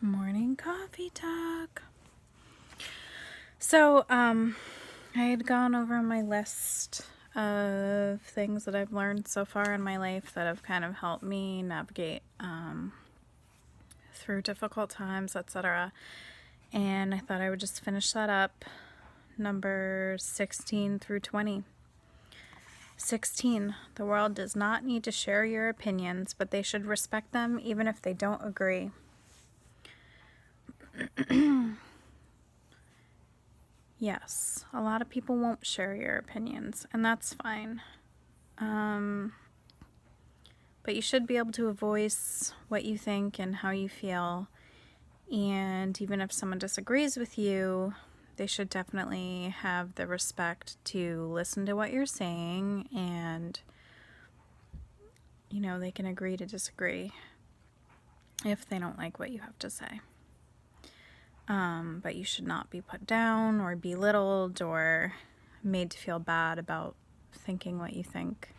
Morning coffee talk. So, I had gone over my list of things that I've learned so far in my life that have kind of helped me navigate through difficult times, etc. And I thought I would just finish that up. Number 16 through 20. 16. The world does not need to share your opinions, but they should respect them even if they don't agree. Yes, a lot of people won't share your opinions, and that's fine. But you should be able to voice what you think and how you feel. And even if someone disagrees with you, they should definitely have the respect to listen to what you're saying, and, they can agree to disagree if they don't like what you have to say. But you should not be put down or belittled or made to feel bad about thinking what you think.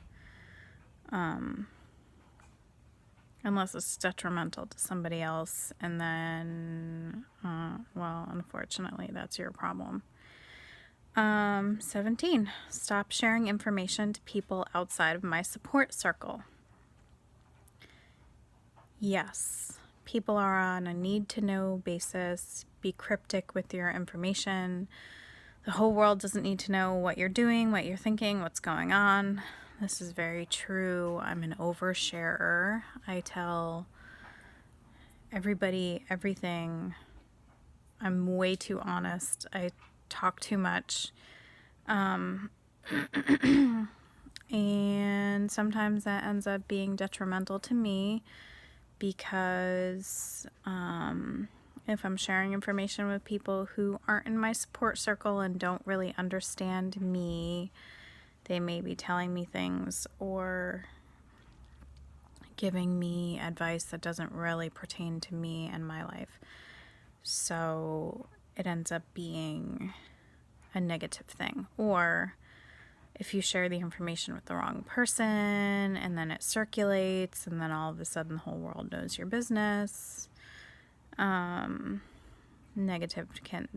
Unless it's detrimental to somebody else, and then, unfortunately, that's your problem. 17. Stop sharing information to people outside of my support circle. Yes, people are on a need-to-know basis. Be cryptic with your information. The whole world doesn't need to know what you're doing, what you're thinking, what's going on. This is very true. I'm an oversharer. I tell everybody everything. I'm way too honest. I talk too much. And sometimes that ends up being detrimental to me because if I'm sharing information with people who aren't in my support circle and don't really understand me, they may be telling me things or giving me advice that doesn't really pertain to me and my life. So it ends up being a negative thing. Or if you share the information with the wrong person and then it circulates and then all of a sudden the whole world knows your business, negative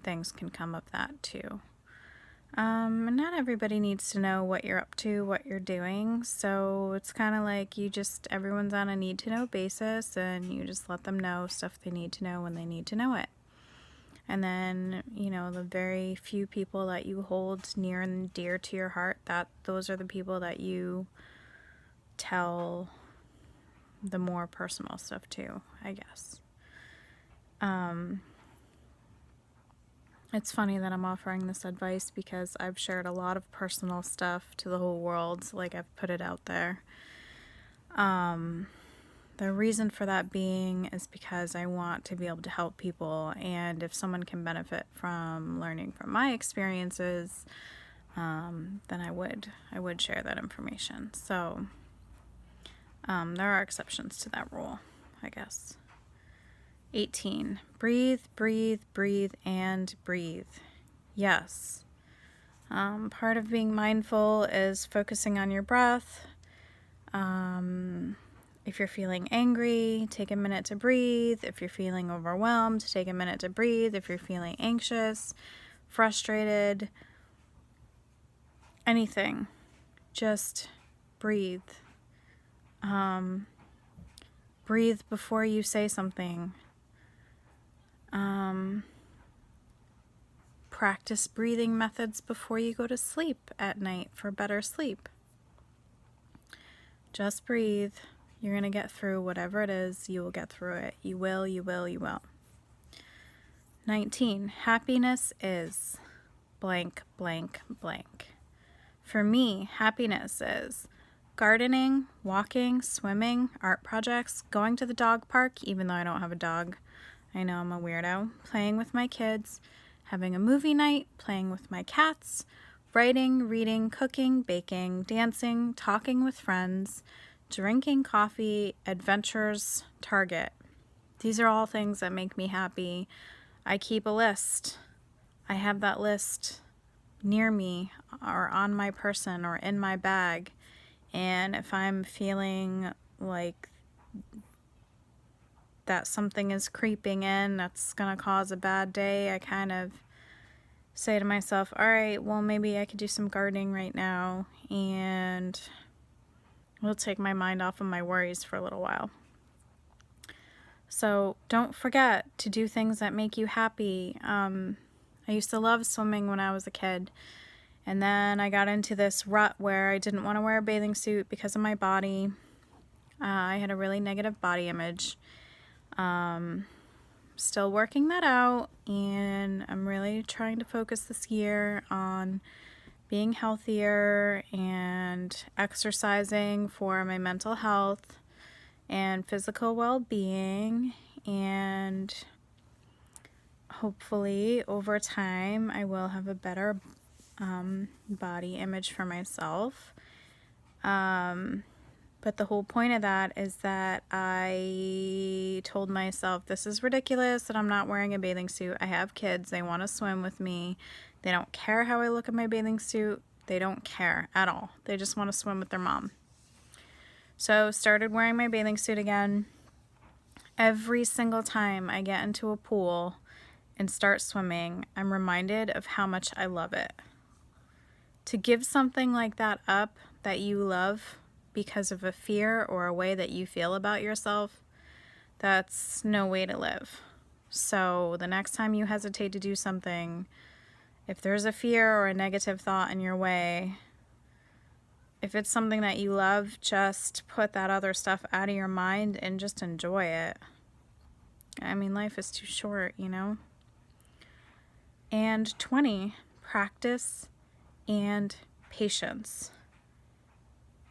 things can come of that too. Not everybody needs to know what you're up to, what you're doing, so it's kind of like everyone's on a need-to-know basis, and you just let them know stuff they need to know when they need to know it. And then, the very few people that you hold near and dear to your heart, those are the people that you tell the more personal stuff to, I guess. It's funny that I'm offering this advice because I've shared a lot of personal stuff to the whole world, like I've put it out there. The reason for that being is because I want to be able to help people, and if someone can benefit from learning from my experiences, then I would share that information. So there are exceptions to that rule, I guess. 18. Breathe, breathe, breathe, and breathe. Yes. Part of being mindful is focusing on your breath. If you're feeling angry, take a minute to breathe. If you're feeling overwhelmed, take a minute to breathe. If you're feeling anxious, frustrated, anything, just breathe. Breathe before you say something. Practice breathing methods before you go to sleep at night for better sleep. Just breathe. You're going to get through whatever it is. You will get through it. You will, you will, you will. 19. Happiness is blank, blank, blank. For me, happiness is gardening, walking, swimming, art projects, going to the dog park, even though I don't have a dog. I know I'm a weirdo. Playing with my kids, having a movie night, playing with my cats, writing, reading, cooking, baking, dancing, talking with friends, drinking coffee, adventures, Target. These are all things that make me happy. I keep a list. I have that list near me or on my person or in my bag. And if I'm feeling like that something is creeping in that's going to cause a bad day, I kind of say to myself, all right, well, maybe I could do some gardening right now and it'll take my mind off of my worries for a little while. So don't forget to do things that make you happy. I used to love swimming when I was a kid. And then I got into this rut where I didn't want to wear a bathing suit because of my body. I had a really negative body image. Still working that out, and I'm really trying to focus this year on being healthier and exercising for my mental health and physical well-being, and hopefully over time I will have a better body image for myself. But the whole point of that is that I told myself, this is ridiculous that I'm not wearing a bathing suit. I have kids. They want to swim with me. They don't care how I look in my bathing suit. They don't care at all. They just want to swim with their mom. So started wearing my bathing suit again. Every single time I get into a pool and start swimming, I'm reminded of how much I love it. To give something like that up that you love because of a fear or a way that you feel about yourself, that's no way to live. So the next time you hesitate to do something, if there's a fear or a negative thought in your way, if it's something that you love, just put that other stuff out of your mind and just enjoy it. I mean, life is too short, you know? And 20, practice and patience.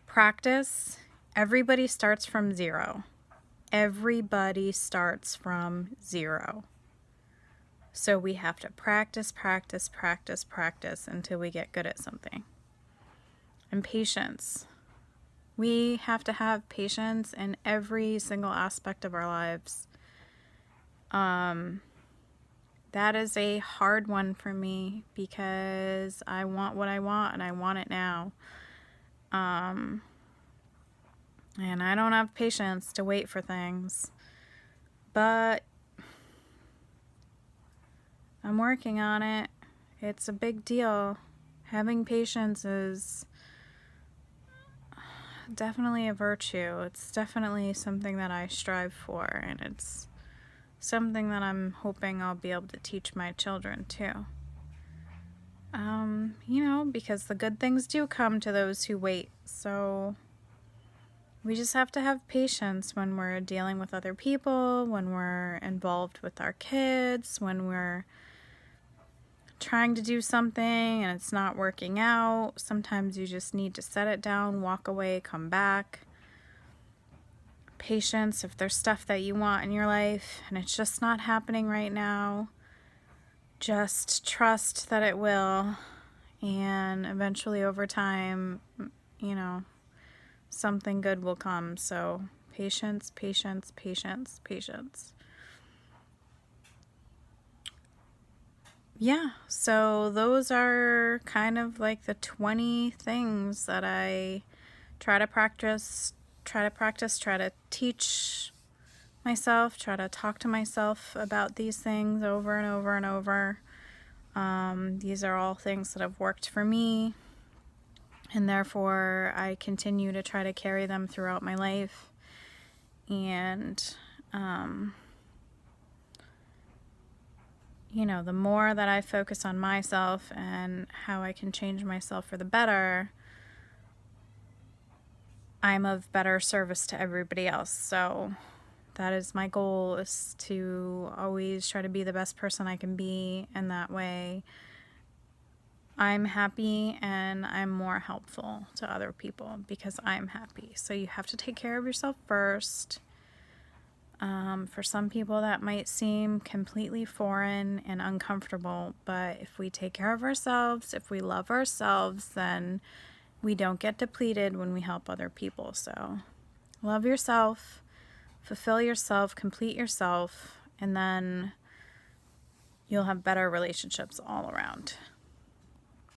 Practice, everybody starts from zero. Everybody starts from zero. So we have to practice until we get good at something. And patience. We have to have patience in every single aspect of our lives. That is a hard one for me because I want what I want and I want it now. And I don't have patience to wait for things, but I'm working on it. It's a big deal. Having patience is definitely a virtue. It's definitely something that I strive for, and it's something that I'm hoping I'll be able to teach my children too. Because the good things do come to those who wait. So we just have to have patience when we're dealing with other people, when we're involved with our kids, when we're trying to do something and it's not working out. Sometimes you just need to set it down, walk away, come back. Patience if there's stuff that you want in your life and it's just not happening right now. Just trust that it will, and eventually over time, something good will come. So patience. Yeah, so those are kind of like the 20 things that I try to practice, try to teach myself, try to talk to myself about these things over and over and over. These are all things that have worked for me, and therefore I continue to try to carry them throughout my life. And the more that I focus on myself and how I can change myself for the better, I'm of better service to everybody else. So that is my goal, is to always try to be the best person I can be, and that way I'm happy and I'm more helpful to other people because I'm happy. So you have to take care of yourself first. For some people that might seem completely foreign and uncomfortable, but if we take care of ourselves, if we love ourselves, then we don't get depleted when we help other people. So love yourself, fulfill yourself, complete yourself, and then you'll have better relationships all around.